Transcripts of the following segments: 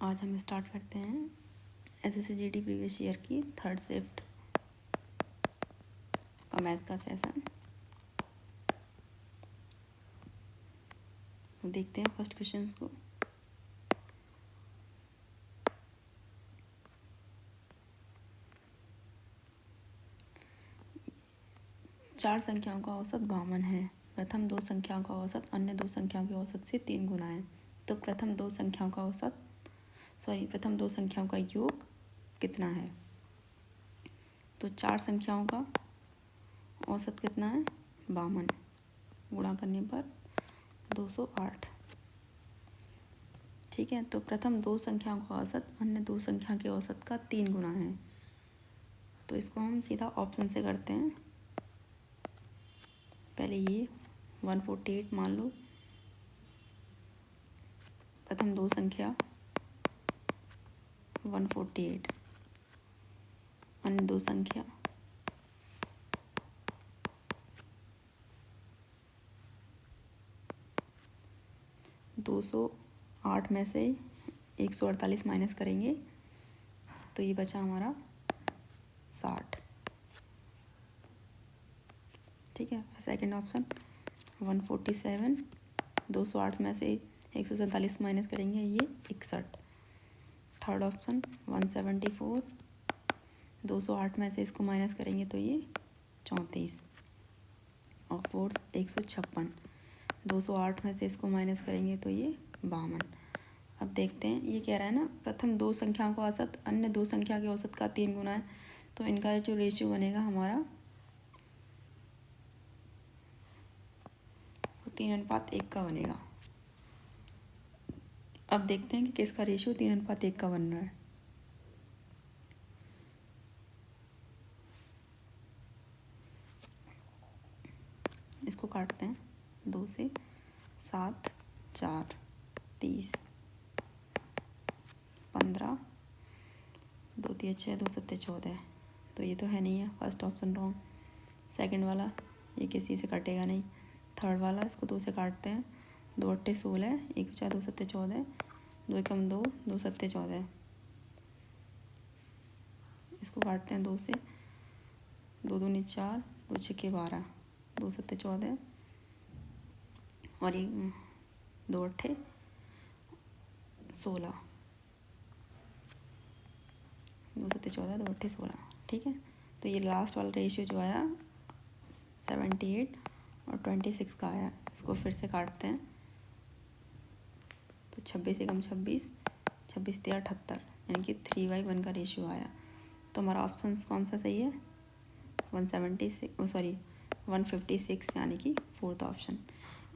आज हम स्टार्ट करते हैं एसएससी जीडी प्रीवियस ईयर की थर्ड शिफ्ट का मैथ का सेशन। तो देखते हैं फर्स्ट क्वेश्चंस को। चार संख्याओं का औसत 52 है। प्रथम दो संख्याओं का औसत अन्य दो संख्याओं के औसत से 3 गुना है। तो प्रथम दो संख्याओं का योग कितना है? तो चार संख्याओं का औसत कितना है? 52 गुणा करने पर 208। ठीक है, तो प्रथम दो संख्याओं का औसत अन्य दो संख्या के औसत का 3 गुना है। तो इसको हम सीधा ऑप्शन से करते हैं। पहले ये 148 मान लो, प्रथम दो संख्या 148, अन्य दो संख्या 208 में से 148 माइनस करेंगे तो ये बचा हमारा 60। ठीक है, सेकंड ऑप्शन 147, 208 में से 147 माइनस करेंगे ये 61। थर्ड ऑप्शन 174, 208 में से इसको माइनस करेंगे तो ये 34। और फोर्थ 156, 208 में से इसको माइनस करेंगे तो ये 52। अब देखते हैं, ये कह रहा है ना प्रथम दो संख्याओं का औसत अन्य दो संख्या के औसत का 3 गुना है। तो इनका जो रेशियो बनेगा हमारा वो 3:1 का बनेगा। अब देखते हैं कि किसका रेशियो 3:1 का बन रहा है। इसको काटते हैं 2 से, 7, 4, 30, 15, 2 3 6, 2 7 14। तो ये तो है नहीं है, फर्स्ट ऑप्शन रॉन्ग। सेकंड वाला ये किसी से कटेगा नहीं। थर्ड वाला इसको 2 से काटते हैं, 2 8 16, 1 4 2 7 14, 2 1 2, 2 7 14। इसको काटते हैं 2 से, 2 2 4, 2 6 12, 2 7 14 और ये 2 8 16, 2 7 14, 2 8 16। ठीक है, तो ये लास्ट वाला रेशियो जो आया 78 और 26 का आया। इसको फिर से काटते हैं तो 26 एकम 26, 26 3 78, यानी कि 3/1 का रेशियो आया। तो हमारा ऑप्शन कौन सा सही है? 156 यानी कि फोर्थ ऑप्शन।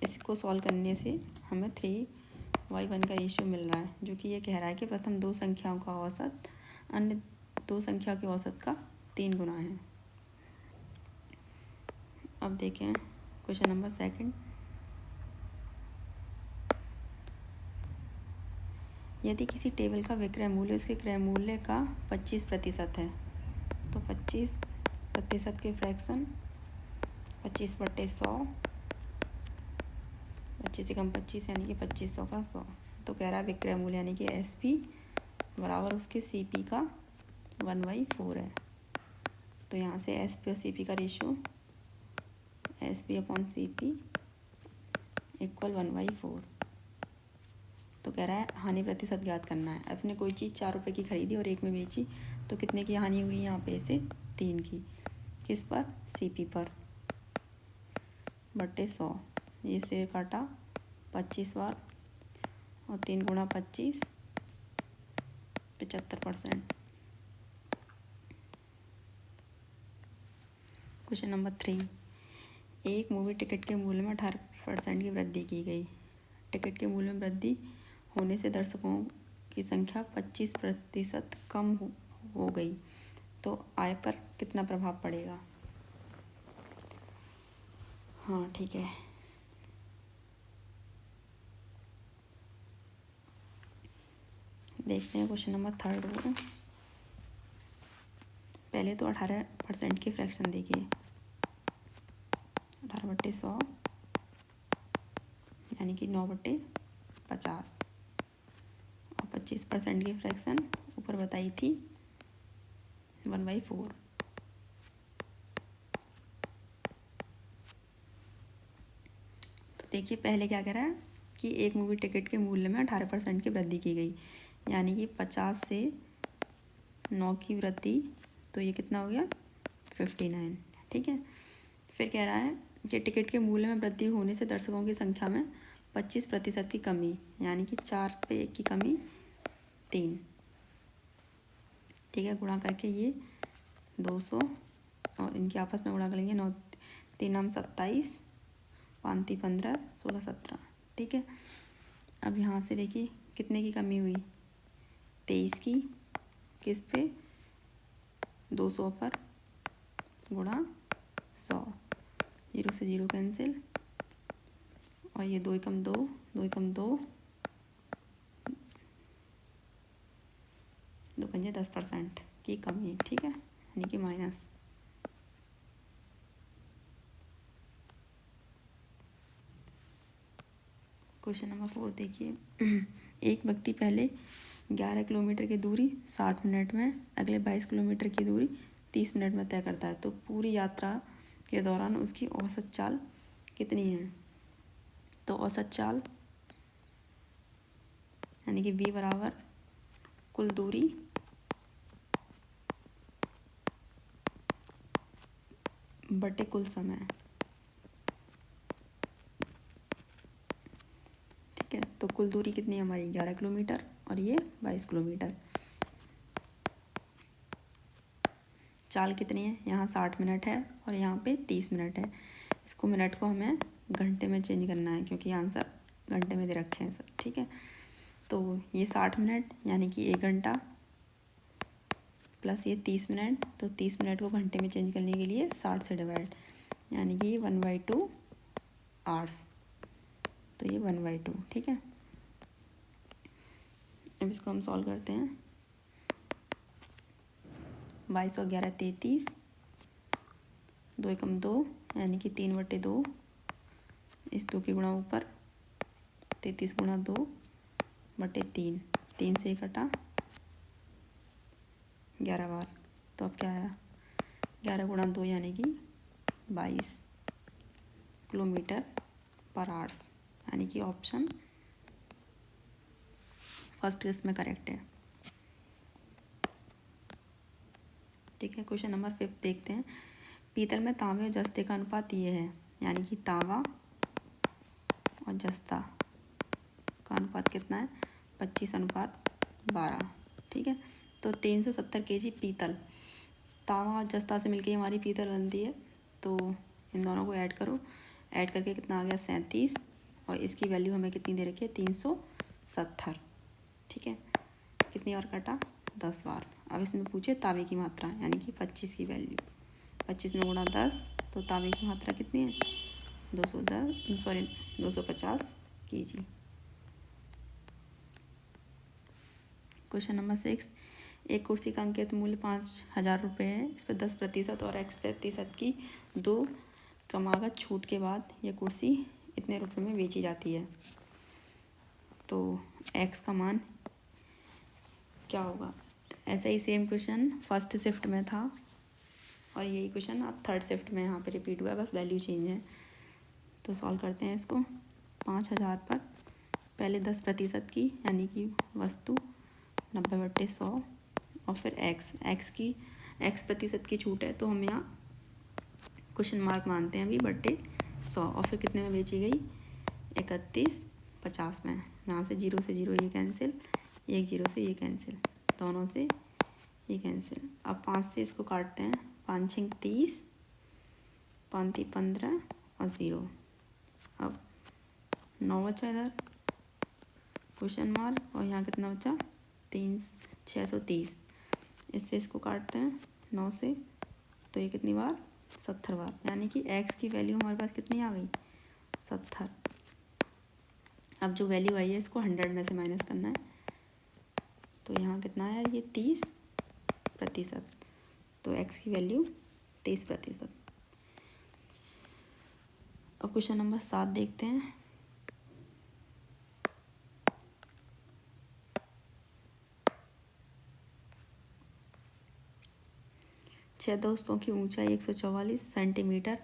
इसको सॉल्व करने से हमें 3/1 का रेशियो मिल रहा है, जो कि ये कह रहा है कि प्रथम दो संख्याओं का औसत अन्य दो संख्या के औसत का 3 गुना है। अब देखें क्वेश्चन नंबर सेकंड। यदि किसी टेबल का विक्रय मूल्य उसके क्रय मूल्य का 25% है, तो 25% के फ्रैक्शन 25/100, 25 एकम 25 यानी कि 2500 का 100। तो कह रहा है विक्रय मूल्य यानी कि SP बराबर उसके CP का 1/4 है। तो यहाँ से SP और CP का रेशियो SP/CP = 1/4। तो कह रहा है हानि प्रतिशत ज्ञात करना है। अपने कोई चीज़ 4 रुपये की खरीदी और 1 में बेची, तो कितने की हानि हुई यहाँ पे से 3 की। किस पर? CP पर बटे 100। ये से काटा 25 बार और 3 गुणा 25, 75%। Question number 3। एक मूवी टिकट के मूल्य में 18% की वृद्धि की गई। टिकट के मूल्य में वृद्धि होने से दर्शकों की संख्या 25% कम हो गई, तो आय पर कितना प्रभाव पड़ेगा? हाँ ठीक है, देखते हैं क्वेश्चन नंबर 3 को। पहले तो 18% की फ्रैक्शन देखिए, 18/100 यानी कि 9/50 और 25% की फ्रैक्शन ऊपर बताई थी 1/4। तो देखिए पहले क्या कह रहा है कि एक मूवी टिकट के मूल्य में 18% की वृद्धि की गई, यानी कि 50 से 9 की वृद्धि, तो ये कितना हो गया 59। ठीक है, फिर कह रहा है कि टिकट के मूल्य में वृद्धि होने से दर्शकों की संख्या में 25% की कमी, यानी कि 4 पे 1 की कमी 3। ठीक है, गुणा करके ये 200 और इनके आपस में गुणा करेंगे 9 3 27 5 15 16 17। ठीक है, अब यहाँ से देखिए कितने की कमी हुई 23 की, किस पे 200 पर गुणा 100, 0 से 0 कैंसिल, और ये 2 एकम 2 2 एकम 2 2 पंजे 10% की कमी। ठीक है, यानी कि माइनस। क्वेश्चन नंबर 4 देखिए एक व्यक्ति पहले 11 किलोमीटर की दूरी 60 मिनट में, अगले 22 किलोमीटर की दूरी 30 मिनट में तय करता है, तो पूरी यात्रा के दौरान उसकी औसत चाल कितनी है। तो औसत चाल यानी कि v बराबर कुल दूरी बटे कुल समय। ठीक है, तो कुल दूरी कितनी है हमारी 11 किलोमीटर और ये 22 किलोमीटर। चाल कितनी है, यहाँ 60 मिनट है और यहाँ पे 30 मिनट है। इसको मिनट को हमें घंटे में चेंज करना है क्योंकि आंसर घंटे में दे रखे हैं सब। ठीक है, तो ये 60 मिनट यानी कि 1 घंटा प्लस ये 30 मिनट, तो 30 मिनट को घंटे में चेंज करने के लिए 60 से डिवाइड, यानी कि 1/2 आवर्स, तो ये 1/2। ठीक है, अब इसको हम सॉल्व करते हैं। 22 और 11 33, 2 एकम 2 यानी कि 3/2, इस 2 की गुणा ऊपर 33 गुणा 2/3, 3 से कटा 11 बार, तो अब क्या आया 11 गुणा 2 यानी कि 22 किलोमीटर पर आवर्स, यानी कि ऑप्शन फर्स्ट इसमें करेक्ट है। ठीक है, क्वेश्चन नंबर 5 देखते हैं। पीतल में तांबे और जस्ते का अनुपात ये है, यानी कि तांबा और जस्ता का अनुपात कितना है 25:12। ठीक है, तो 370 kg पीतल, तांबा और जस्ता से मिलकर हमारी पीतल बनती है, तो इन दोनों को ऐड करो, ऐड करके कितना आ गया 37, और इसकी वैल्यू हमें कितनी दे रखी है 370। ठीक है, कितनी बार कटा 10 बार। अब इसमें पूछे तांबे की मात्रा, यानी कि 25 की वैल्यू, 25 में गुणा 10, तो तांबे की मात्रा कितनी है 250 kg। क्वेश्चन नंबर 6, एक कुर्सी का अंकित मूल्य 5000 रुपये है, इस पर 10% और x% की 2 क्रमागत छूट के बाद यह कुर्सी इतने रुपये में बेची जाती है, तो x का मान क्या होगा। ऐसा ही सेम क्वेश्चन फर्स्ट शिफ्ट में था और यही क्वेश्चन अब थर्ड शिफ्ट में यहाँ पे रिपीट हुआ है, बस वैल्यू चेंज है। तो सॉल्व करते हैं इसको। 5000 पर पहले 10% की, यानी कि वस्तु 90/100, और फिर x की x% की छूट है, तो हम यहाँ क्वेश्चन मार्क मानते हैं अभी बटे 100, और फिर कितने में बेची गई 31.50 में। यहाँ से 0 से 0 ये कैंसिल, 1 0 से ये कैंसिल, दोनों से ये कैंसिल। अब 5 से इसको काटते हैं, 5 6 30, 5 3 15 और 0। अब 9 बचा इधर क्वेश्चन मार्क, और यहाँ कितना बचा 630। इससे इसको काटते हैं 9 से, तो ये कितनी बार 70 बार, यानी कि x की वैल्यू हमारे पास कितनी आ गई 70। अब जो वैल्यू आई है इसको 100 में से माइनस करना है, तो यहाँ कितना है ये 30%, तो x की वैल्यू 30%। अब क्वेश्चन नंबर 7 देखते हैं। 6 दोस्तों की ऊंचाई 144 सेंटीमीटर,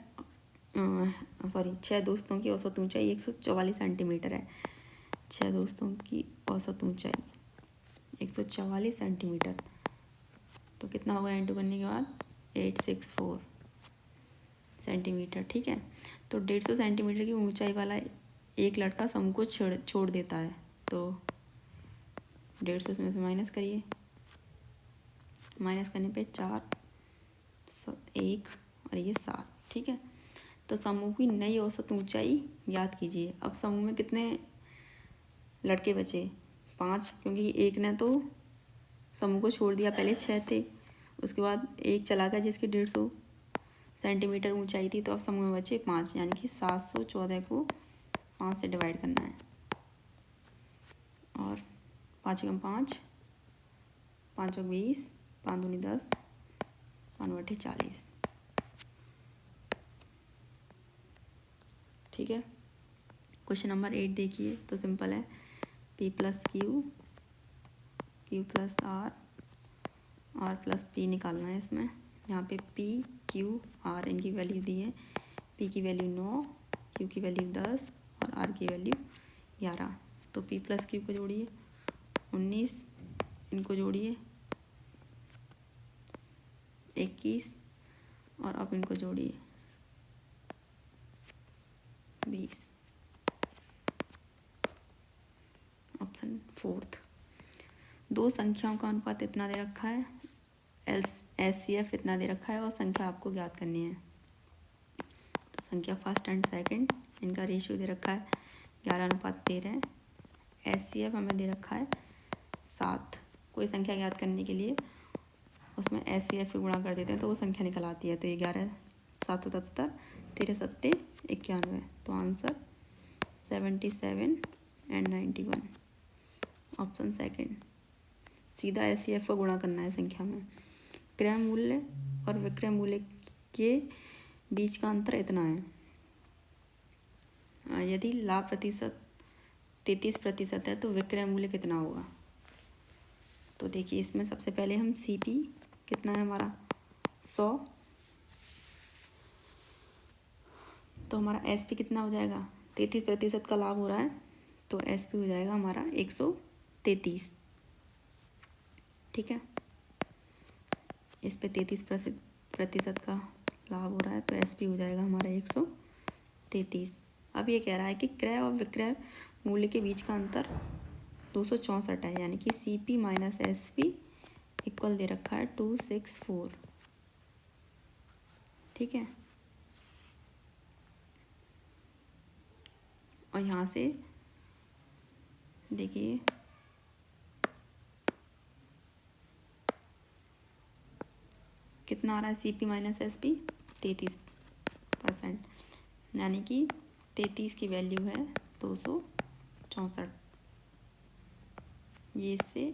सॉरी 6 दोस्तों की औसत ऊंचाई 144 सेंटीमीटर है। 6 दोस्तों की औसत ऊंचाई 144 सेंटीमीटर, तो कितना होगा इंटू करने के बाद 864 सेंटीमीटर। ठीक है, तो 150 सेंटीमीटर की ऊंचाई वाला एक लड़का समूह को छोड़ देता है, तो 150 में से माइनस करिए, माइनस करने पे 4 1 और ये 7। ठीक है, तो समूह की नई औसत ऊंचाई ज्ञात कीजिए। अब समूह में कितने लड़के बचे? 5, क्योंकि एक ने तो समूह को छोड़ दिया, पहले 6 थे, उसके बाद एक चला गया जिसकी 150 सेंटीमीटर ऊंचाई थी, तो अब समूह में बचे 5, यानी कि 714 को 5 से डिवाइड करना है। और 5 एकम 5, 5 चौक 20, 5 दूनी 10, 5 बटे 40। ठीक है, क्वेश्चन नंबर 8 देखिए, तो सिंपल है, P plus Q, Q plus R plus P निकालना है इसमें। यहाँ पे P क्यू आर इनकी वैल्यू दी है, P की वैल्यू 9, Q की वैल्यू 10 और R की वैल्यू 11। तो P प्लस क्यू को जोड़िए 19, इनको जोड़िए 21 और अब इनको जोड़िए 20। ऑप्शन 4। दो संख्याओं का अनुपात इतना दे रखा है, SCF इतना दे रखा है और संख्या आपको ज्ञात करनी है। तो संख्या फर्स्ट एंड सेकंड, इनका रेशियो दे रखा है 11:13। SCF हमें दे रखा है 7। कोई संख्या ज्ञात करने के लिए उसमें SCF को गुणा कर देते हैं तो वो संख्या निकल आती है। तो 11 7 77, 13 7 91, तो आंसर 77 एंड 91। ऑप्शन सेकंड, सीधा SCF को गुणा करना है संख्या में। क्रय मूल्य और विक्रय मूल्य के बीच का अंतर इतना है। यदि लाभ प्रतिशत 33% है तो विक्रय मूल्य कितना होगा? तो देखिए, इसमें सबसे पहले हम CP कितना है हमारा 100, तो हमारा SP कितना हो जाएगा? 33% का लाभ हो रहा है, तो SP हो जाएगा हमारा 133। ठीक है, इस पे 33% का लाभ हो रहा है, तो SP हो जाएगा हमारा 133। अब ये कह रहा है कि क्रय और विक्रय मूल्य के बीच का अंतर 264 है, यानी कि CP माइनस SP इक्वल दे रखा है 264। ठीक है, और यहाँ से देखिए कितना आ रहा है CP माइनस SP 33%, यानी कि 33 की वैल्यू है 264। ये इससे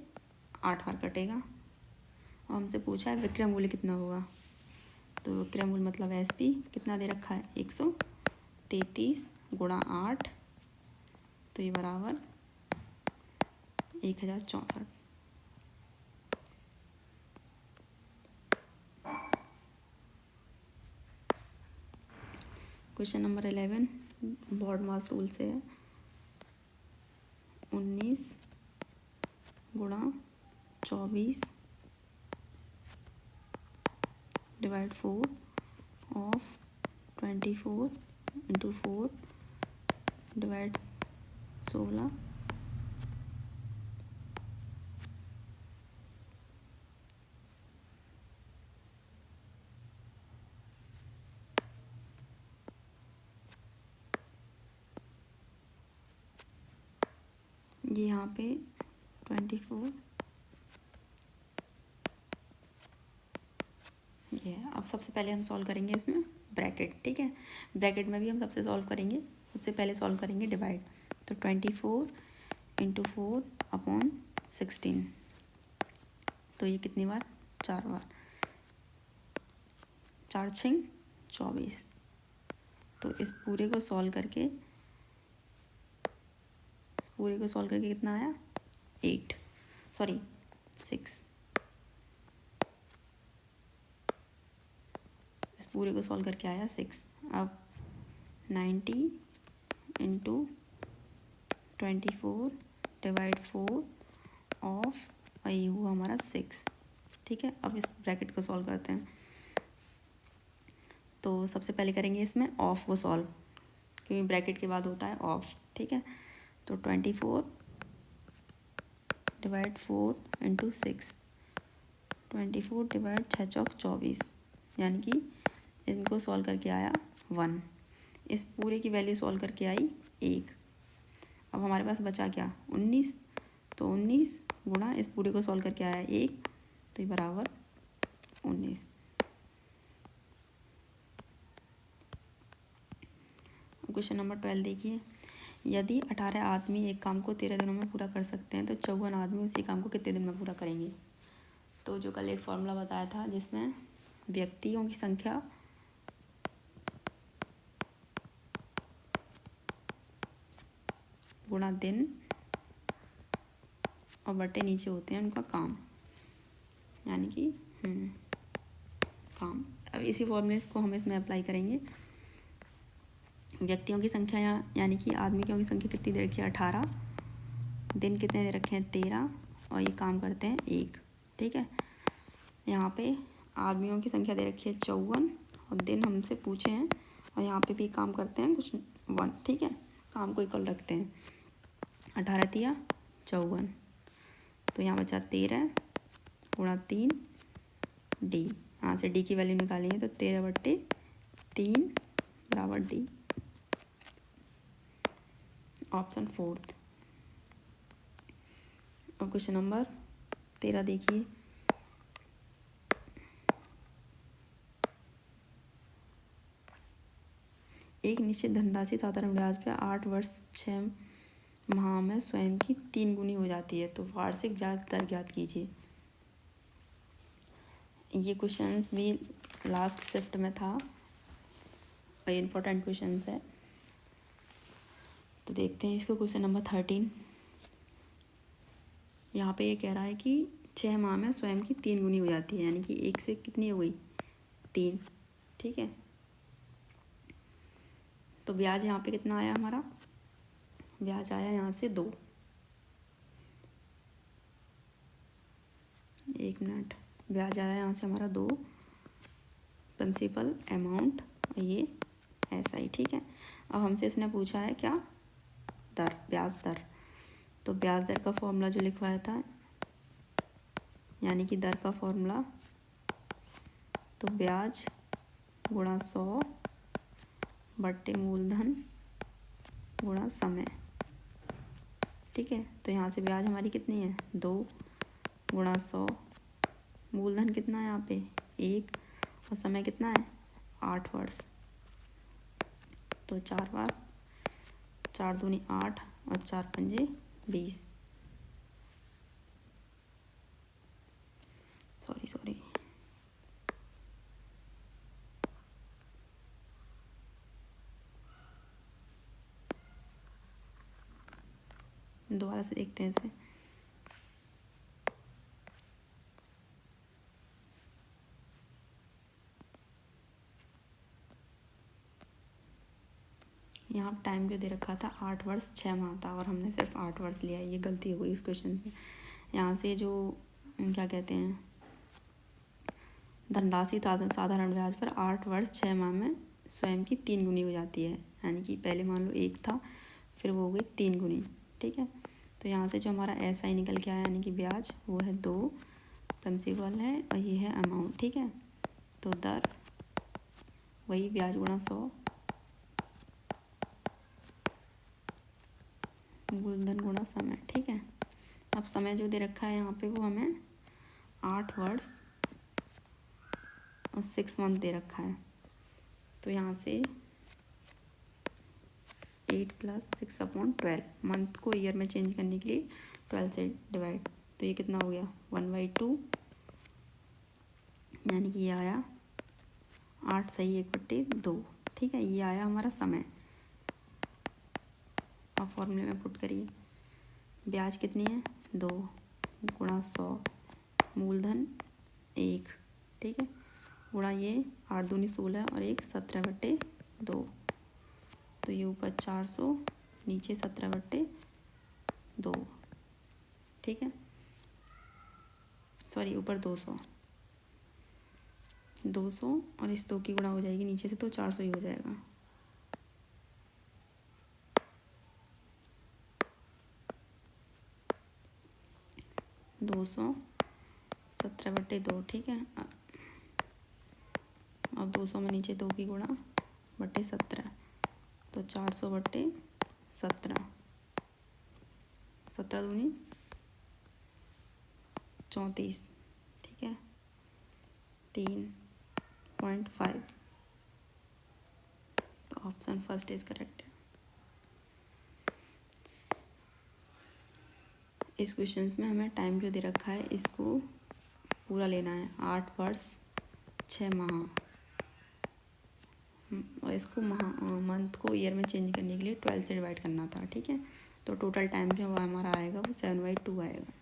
8 बार कटेगा और हमसे पूछा है विक्रय मूल्य कितना होगा। तो विक्रय मूल्य मतलब SP कितना दे रखा है 133 गुणा 8, तो ये बराबर 1064। क्वेश्चन नंबर 11 बॉड मास रूल से है। 19 गुणा 24 डिवाइड 4 ऑफ 24 इंटू 4 डिवाइड 16 ये यहाँ पे 24 ये है। अब सबसे पहले हम सॉल्व करेंगे इसमें ब्रैकेट। ठीक है, ब्रैकेट में भी हम सबसे सॉल्व करेंगे, सबसे पहले सॉल्व करेंगे डिवाइड। तो 24 इंटू 4 अपॉन 16, तो ये कितनी बार? 4 बार, 4 6 24। तो इस पूरे को सॉल्व करके कितना आया? 6। इस पूरे को सॉल्व करके आया 6। अब 90 इंटू 24 डिवाइड 4 ऑफ ये हुआ हमारा 6। ठीक है, अब इस ब्रैकेट को सॉल्व करते हैं। तो सबसे पहले करेंगे इसमें ऑफ को सॉल्व, क्योंकि ब्रैकेट के बाद होता है ऑफ। ठीक है, तो 24 डिवाइड 4 इंटू 6, 24 डिवाइड 6 चौक 24, यानी कि इनको सॉल्व करके आया 1। इस पूरे की वैल्यू सॉल्व करके आई 1। अब हमारे पास बचा क्या, 19। तो 19 गुणा इस पूरे को सॉल्व करके आया 1, तो ये बराबर 19। क्वेश्चन नंबर 12 देखिए, यदि 18 आदमी एक काम को 13 दिनों में पूरा कर सकते हैं तो 54 आदमी उसी काम को कितने दिन में पूरा करेंगे। तो जो कल एक फॉर्मूला बताया था जिसमें व्यक्तियों की संख्या गुणा दिन और बटे नीचे होते हैं उनका काम, यानी कि काम। अब इसी फॉर्मूले को हम इसमें अप्लाई करेंगे। व्यक्तियों की संख्या यानी कि आदमियों की संख्या कितनी दे रखी है 18, दिन कितने दे रखे हैं 13, और ये काम करते हैं 1। ठीक है, यहाँ पे आदमियों की संख्या दे रखी है 54 और दिन हमसे पूछे हैं, और यहाँ पे भी काम करते हैं कुछ 1। ठीक है, काम को इक्वल रखते हैं। 18 तिया 54, तो यहाँ बचा 13 गुणा 3 डी। यहाँ से डी की वैल्यू निकालेंगे तो 13/3 बराबर डी। ऑप्शन 4। और क्वेश्चन नंबर 13 देखिए, एक निश्चित धनराशि साधारण ब्याज पर 8 वर्ष 6 माह में स्वयं की 3 गुनी हो जाती है, तो वार्षिक ब्याज दर ज्ञात कीजिए। ये क्वेश्चंस भी लास्ट शिफ्ट में था और इम्पोर्टेंट क्वेश्चंस है। तो देखते हैं इसको, क्वेश्चन नंबर 13। यहाँ पे ये कह रहा है कि 6 माह में स्वयं की 3 गुनी हो जाती है, यानी कि 1 से कितनी हो गई 3। ठीक है, तो ब्याज यहाँ पे कितना आया हमारा, ब्याज आया यहाँ से 2। 1 मिनट, ब्याज आया यहाँ से हमारा 2, प्रिंसिपल अमाउंट और ये SI। ठीक है, अब हमसे इसने पूछा है क्या, दर, ब्याज दर। तो ब्याज दर का फॉर्मूला जो लिखवाया था, यानी कि दर का फॉर्मूला, तो ब्याज गुणा 100 बट्टे मूलधन गुणा समय। ठीक है, तो यहाँ से ब्याज हमारी कितनी है 2 गुणा 100, मूलधन कितना है यहाँ पे 1, और समय कितना है 8 वर्ष। तो 4 बार, 4 दूनी 8 और 4 पंजे 20। सॉरी दोबारा से देखते हैं इसे। यहाँ टाइम जो दे रखा था 8 वर्ष 6 माह था, और हमने सिर्फ 8 वर्ष लिया, ये गलती हो गई इस क्वेश्चन में। यहाँ से जो क्या कहते हैं, धनराशि साधारण ब्याज पर 8 वर्ष 6 माह में स्वयं की 3 गुनी हो जाती है, यानी कि पहले मान लो 1 था, फिर वो हो गई 3 गुनी। ठीक है, तो यहाँ से जो हमारा SI निकल के आया, यानी कि ब्याज, वो है 2, प्रिंसिपल है और ये है अमाउंट। ठीक है, तो दर वही ब्याज गुणा 100 मूलधन गुणा समय। ठीक है, अब समय जो दे रखा है यहाँ पे वो हमें 8 वर्ष और 6 मंथ दे रखा है। तो यहाँ से 8 + 6/12, मंथ को ईयर में चेंज करने के लिए 12 से डिवाइड, तो ये कितना हो गया 1/2, यानी कि ये आया 8 सही 1/2। ठीक है, ये आया हमारा समय। अब फॉर्मूले में पुट करिए, ब्याज कितनी है 2 गुणा 100 मूलधन 1। ठीक है, गुणा ये 8 दूनी 16 और एक 17/2, तो ये ऊपर 400 नीचे 17/2, ठीक है, सॉरी ऊपर 200 और इस 2 की गुणा हो जाएगी नीचे से, तो 400 ही हो जाएगा। दो सौ 17/2, ठीक है। अब 200 में नीचे 2 की गुणा बटे 17, तो 400/17, 17 दूनी 34, ठीक है, 3.5, तो ऑप्शन फर्स्ट इज करेक्ट है। इस क्वेश्चन में हमें टाइम जो दे रखा है इसको पूरा लेना है, 8 वर्ष 6 माह, और इसको मंथ को ईयर में चेंज करने के लिए 12 से डिवाइड करना था, ठीक है। तो टोटल टाइम जो हमारा आएगा वो 7/2 आएगा।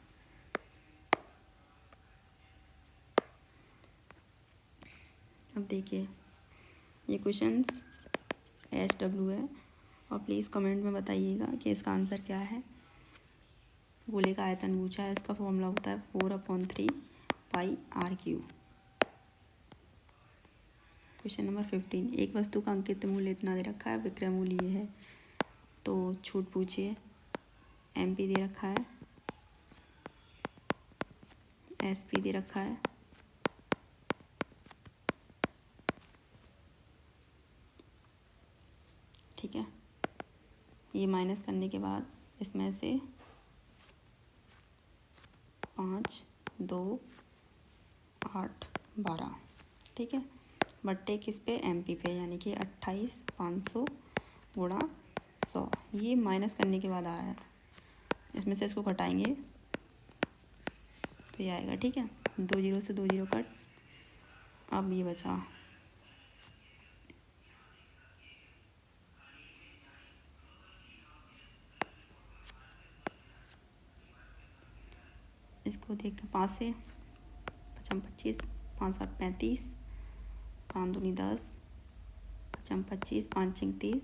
अब देखिए ये क्वेश्चंस SW है, और प्लीज़ कमेंट में बताइएगा कि इसका आंसर क्या है। गोले का आयतन पूछा है, इसका फॉर्मूला होता है 4/3 πr3। क्वेश्चन नंबर 15, एक वस्तु का अंकित मूल्य इतना दे रखा है, विक्रय मूल्य ये है, तो छूट पूछिए। MP दे रखा है, SP दे रखा है, ठीक है। ये माइनस करने के बाद इसमें से 5, 2, 8, 12, ठीक है, बट्टे किस पे, MP पे, यानी कि 28,500 गुणा 100। ये माइनस करने के बाद आया है, इसमें से इसको घटाएंगे तो ये आएगा, ठीक है। 2 0 से 2 0 कट, अब ये बचा इसको देख के 5 से 5 25, 5 7 35, 5 दूनी 10, 5 25, 5 30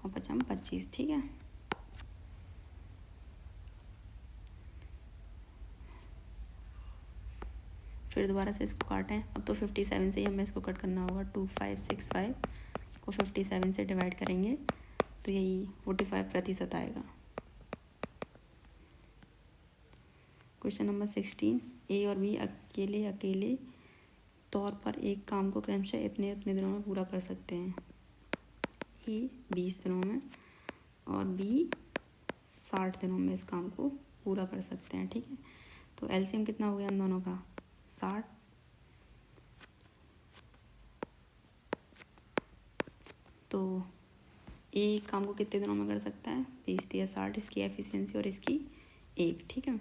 और 5 25, ठीक है। फिर दोबारा से इसको काटें, अब तो 57 से ही हमें इसको कट करना होगा। 2565 को 57 से डिवाइड करेंगे तो यही 45% आएगा। क्वेश्चन नंबर 16, A और B अकेले तौर पर एक काम को क्रमशः इतने दिनों में पूरा कर सकते हैं। A 20 दिनों में और B 60 दिनों में इस काम को पूरा कर सकते हैं, ठीक है। तो LCM कितना हो गया इन दोनों का, 60, तो A काम को कितने दिनों में कर सकता है, 20 या 60, इसकी एफिशिएंसी और इसकी 1, ठीक है।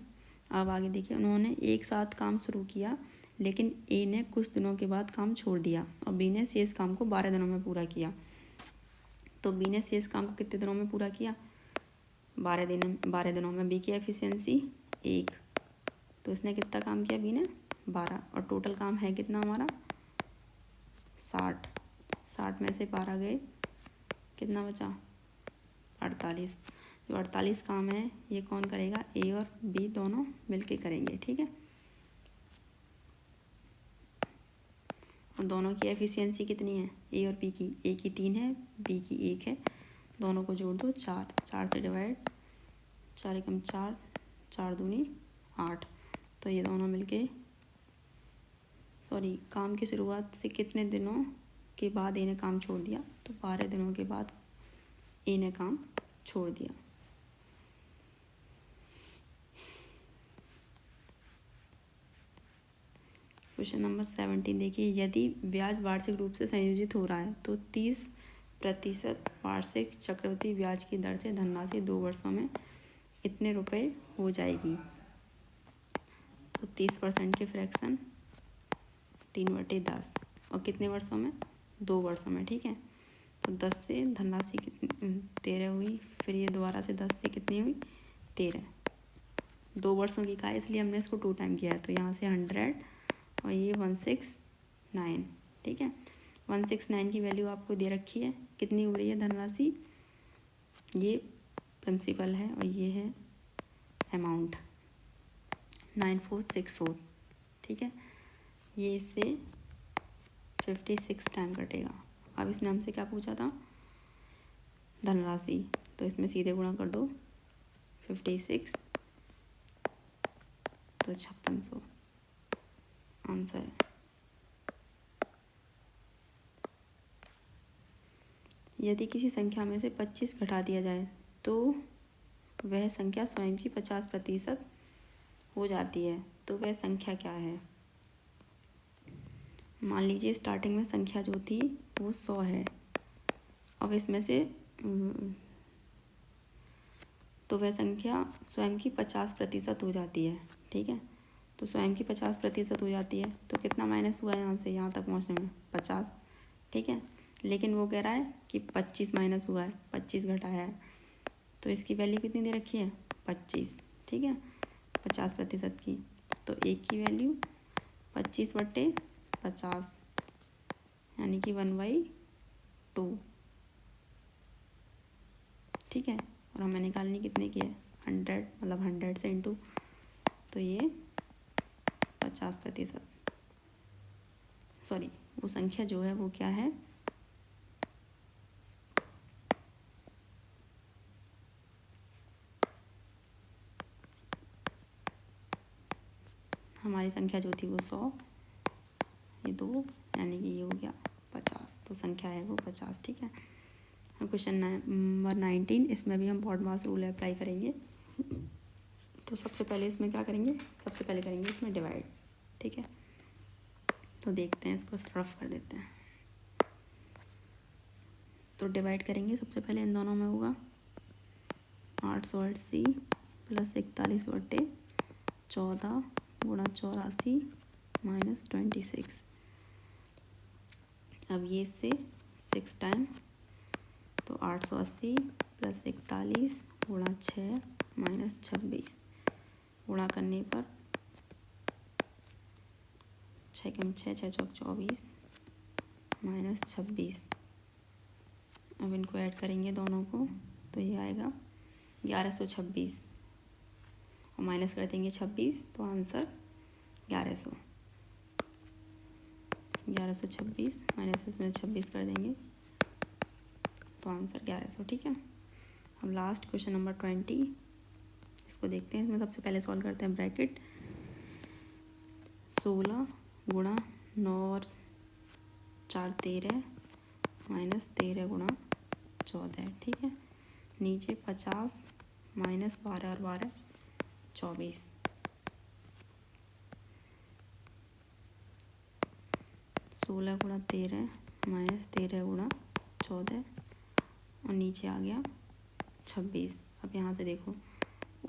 अब आगे देखिए, उन्होंने एक साथ काम शुरू किया, लेकिन A ने कुछ दिनों के बाद काम छोड़ दिया और B ने शेष काम को 12 दिनों में पूरा किया। तो B ने शेष काम को कितने दिनों में पूरा किया, 12 दिनों में। B की एफिशिएंसी 1, तो इसने कितना काम किया, B ने 12, और टोटल काम है कितना हमारा 60 में से 12 गए, कितना बचा 48। जो 48 काम है ये कौन करेगा, A और B दोनों मिलके करेंगे, ठीक है। और दोनों की एफिशिएंसी कितनी है, A और B की, A की 3 है, B की 1 है, दोनों को जोड़ दो 4 से डिवाइड, 4 एकम 4, 4 दूनी 8, तो ये दोनों मिलके काम की शुरुआत से कितने दिनों के बाद A ने काम छोड़ दिया, तो 12 दिनों के बाद A ने काम छोड़ दिया। क्वेश्चन नंबर 17 देखिए, यदि ब्याज वार्षिक रूप से संयोजित हो रहा है तो 30% वार्षिक चक्रवृद्धि ब्याज की दर से धनराशि 2 वर्षों में इतने रुपए हो जाएगी। तो 30% के फ्रैक्शन 3/10, और कितने वर्षों में, 2 वर्षों में, ठीक है। तो 10 से धनराशि कितनी 13 हुई, फिर ये दोबारा से 10 से कितनी हुई 13, 2 वर्षों की का है, इसलिए हमने इसको 2 टाइम किया है, तो यहाँ से 100 और ये 169, ठीक है। 169 की वैल्यू आपको दे रखी है, कितनी हो रही है धनराशि, ये प्रिंसिपल है और ये है अमाउंट 9464, ठीक है। ये इससे 56 टाइम कटेगा। अब इसने हमसे क्या पूछा था, धनराशि, तो इसमें सीधे गुणा कर दो 56 तो 5600 आंसर है। यदि किसी संख्या में से 25 घटा दिया जाए तो वह संख्या स्वयं की 50% हो जाती है, तो वह संख्या क्या है। मान लीजिए स्टार्टिंग में संख्या जो थी वो 100 है, अब इसमें से तो वह संख्या स्वयं की 50% हो जाती है, ठीक है। तो स्वयं की 50% हो जाती है तो कितना माइनस हुआ यहाँ से यहाँ तक पहुँचने में, 50, ठीक है। लेकिन वो कह रहा है कि 25 माइनस हुआ है, 25 घटाया है, तो इसकी वैल्यू कितनी दे रखी है, 25, ठीक है, 50% की। तो एक की वैल्यू 25/50 यानी कि 1/2, ठीक है। और हमें निकालनी कितने की है, 100, मतलब 100 से इंटू, तो ये 50%, सॉरी वो संख्या जो है वो क्या है, हमारी संख्या जो थी वो 100, ये 2 यानी कि ये हो गया 50, तो संख्या है वो 50, ठीक है। क्वेश्चन नंबर 19, इसमें भी हम बॉडमास रूल अप्लाई करेंगे। तो सबसे पहले इसमें क्या करेंगे, सबसे पहले करेंगे इसमें डिवाइड, ठीक है। तो देखते हैं, इसको रफ कर देते हैं। तो डिवाइड करेंगे सबसे पहले, इन दोनों में होगा 880 + 41/14 गुणा 84 - 26। अब ये इससे 6 टाइम, तो 880 + 41 गुणा 6 - 26, गुणा करने पर 6 कम 6, 6 चौक 24 - 26। अब इनको ऐड करेंगे दोनों को, तो ये आएगा 1126 और माइनस कर देंगे 26, तो आंसर 1100। 1126 माइनस इसमें 26 कर देंगे तो आंसर 1100, ठीक है। अब लास्ट क्वेश्चन नंबर 20, इसको देखते हैं। इसमें सबसे पहले सॉल्व करते हैं ब्रैकेट 16 गुणा 9 और 4 13 -13 गुणा 14, ठीक है। नीचे 50 -12 और 12 24, 16 गुणा 13 -13 गुणा 14 और नीचे आ गया 26। अब यहाँ से देखो,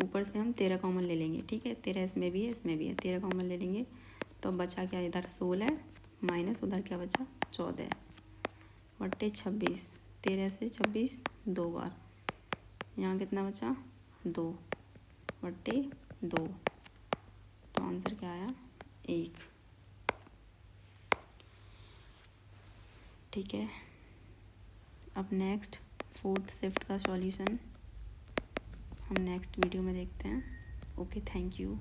ऊपर से हम 13 कॉमन ले लेंगे, ठीक है। 13 इसमें भी है, इसमें भी है, 13 कॉमन ले लेंगे तो बचा क्या, इधर 16 माइनस उधर क्या बचा 14 बट्टे 26। 13 से 26 2 बार, यहाँ कितना बचा 2 बट्टे 2, तो आंसर क्या आया 1, ठीक है। अब नेक्स्ट 4th शिफ्ट का सॉल्यूशन हम नेक्स्ट वीडियो में देखते हैं। Okay, thank you.